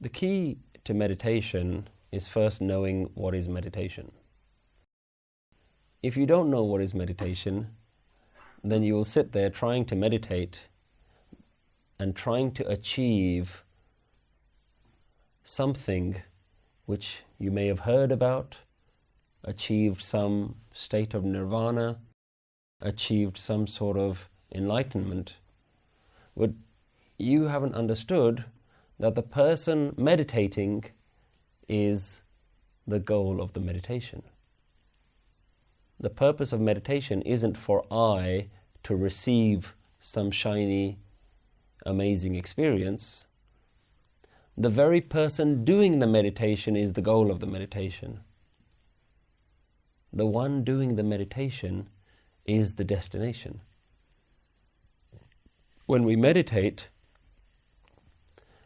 The key to meditation is first knowing what is meditation. If you don't know what is meditation, then you will sit there trying to meditate and trying to achieve something which you may have heard about, achieved some state of nirvana, achieved some sort of enlightenment. But you haven't understood that the person meditating is the goal of the meditation. The purpose of meditation isn't for I to receive some shiny, amazing experience. The very person doing the meditation is the goal of the meditation. The one doing the meditation is the destination. When we meditate,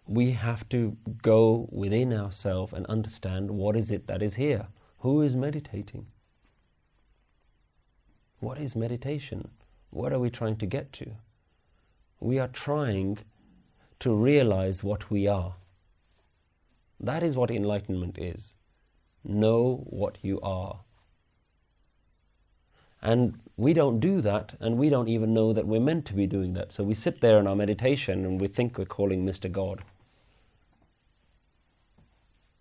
we have to go within ourselves and understand what is it that is here. Who is meditating? What is meditation? What are we trying to get to? We are trying to realize what we are. That is what enlightenment is. Know what you are. And we don't do that, and we don't even know that we're meant to be doing that. So we sit there in our meditation and we think we're calling Mr. God.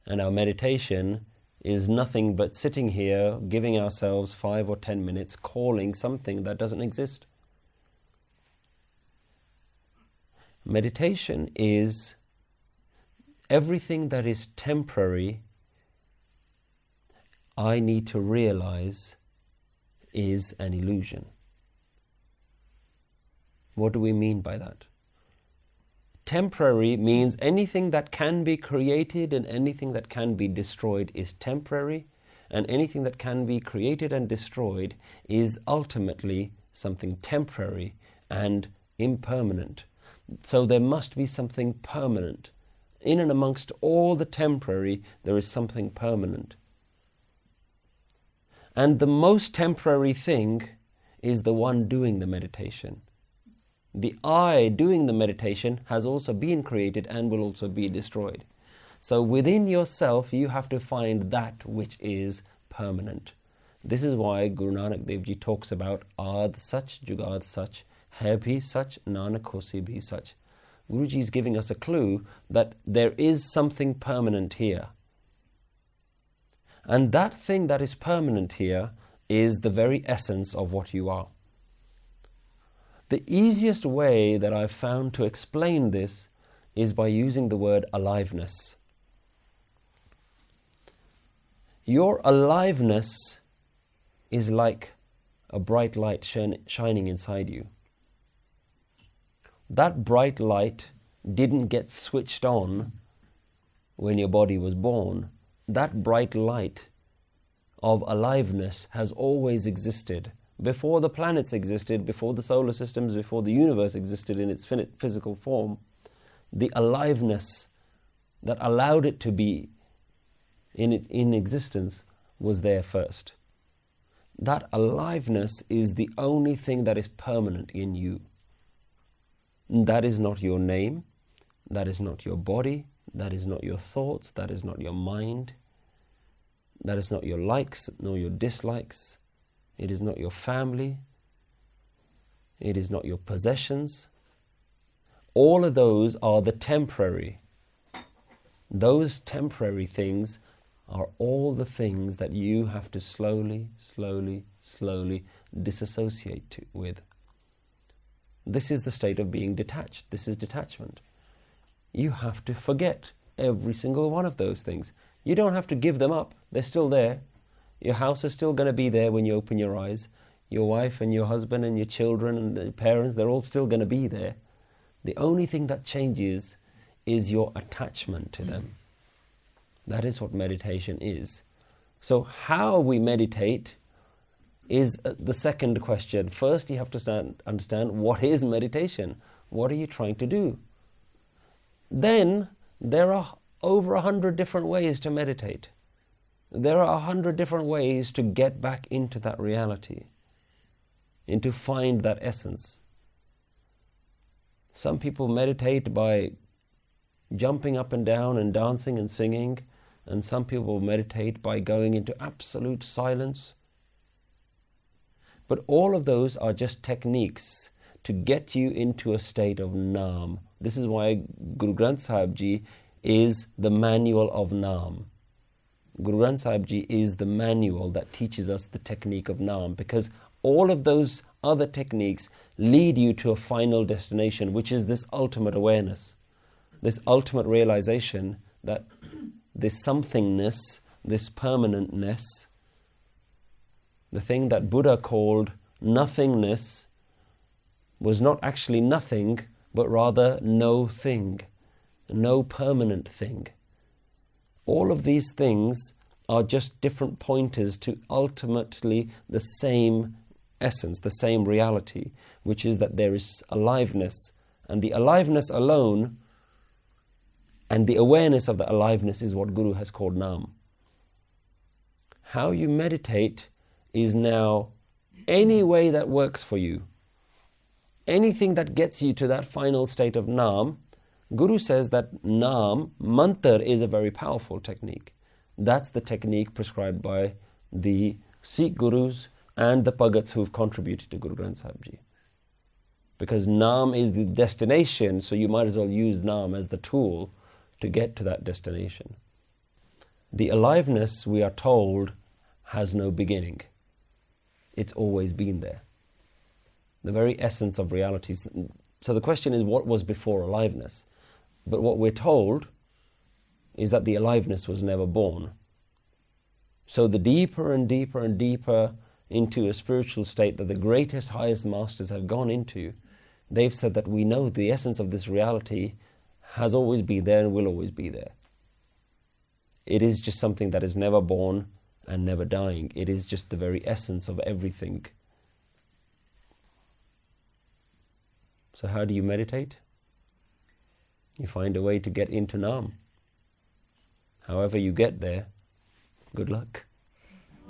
And our meditation is nothing but sitting here, giving ourselves 5 or 10 minutes, calling something that doesn't exist. Meditation is everything that is temporary, I need to realize is an illusion. What do we mean by that? Temporary means anything that can be created and anything that can be destroyed is temporary, and anything that can be created and destroyed is ultimately something temporary and impermanent. So there must be something permanent. In and amongst all the temporary, there is something permanent. And the most temporary thing is the one doing the meditation. The I doing the meditation has also been created and will also be destroyed. So within yourself, you have to find that which is permanent. This is why Guru Nanak Dev Ji talks about Aad Sach, Jugad Sach, Hai bhi Sach, Nanak Hosi bhi Sach. Guruji is giving us a clue that there is something permanent here. And that thing that is permanent here is the very essence of what you are. The easiest way that I've found to explain this is by using the word aliveness. Your aliveness is like a bright light shining inside you. That bright light didn't get switched on when your body was born. That bright light of aliveness has always existed. Before the planets existed, before the solar systems, before the universe existed in its physical form, the aliveness that allowed it to be in existence was there first. That aliveness is the only thing that is permanent in you. That is not your name, that is not your body, that is not your thoughts, that is not your mind, that is not your likes nor your dislikes. It is not your family. It is not your possessions. All of those are the temporary. Those temporary things are all the things that you have to slowly disassociate with. This is the state of being detached. This is detachment. You have to forget every single one of those things. You don't have to give them up. They're still there. Your house is still going to be there when you open your eyes. Your wife and your husband and your children and the parents, they're all still going to be there. The only thing that changes is your attachment to them. That is what meditation is. So how we meditate is the second question. First, you have to understand what is meditation. What are you trying to do? Then, there are over 100 different ways to meditate. There are 100 different ways to get back into that reality and to find that essence. Some people meditate by jumping up and down and dancing and singing, and some people meditate by going into absolute silence. But all of those are just techniques to get you into a state of Naam. This is why Guru Granth Sahib Ji is the manual of Naam. Guru Granth Sahib Ji is the manual that teaches us the technique of Naam, because all of those other techniques lead you to a final destination, which is this ultimate awareness, this ultimate realization that this somethingness, this permanentness, the thing that Buddha called nothingness, was not actually nothing, but rather no thing, no permanent thing. All of these things are just different pointers to ultimately the same essence, the same reality, which is that there is aliveness, and the aliveness alone and the awareness of the aliveness is what Guru has called Naam. How you meditate is now any way that works for you. Anything that gets you to that final state of Naam. Guru says that Naam, mantra, is a very powerful technique. That's the technique prescribed by the Sikh Gurus and the Bhagats who've contributed to Guru Granth Sahib Ji. Because Naam is the destination, so you might as well use Naam as the tool to get to that destination. The aliveness, we are told, has no beginning. It's always been there. The very essence of reality. So the question is, what was before aliveness? But what we're told is that the aliveness was never born. So the deeper and deeper and deeper into a spiritual state that the greatest, highest masters have gone into, they've said that we know the essence of this reality has always been there and will always be there. It is just something that is never born and never dying. It is just the very essence of everything. So how do you meditate? You find a way to get into Naam. However you get there, good luck.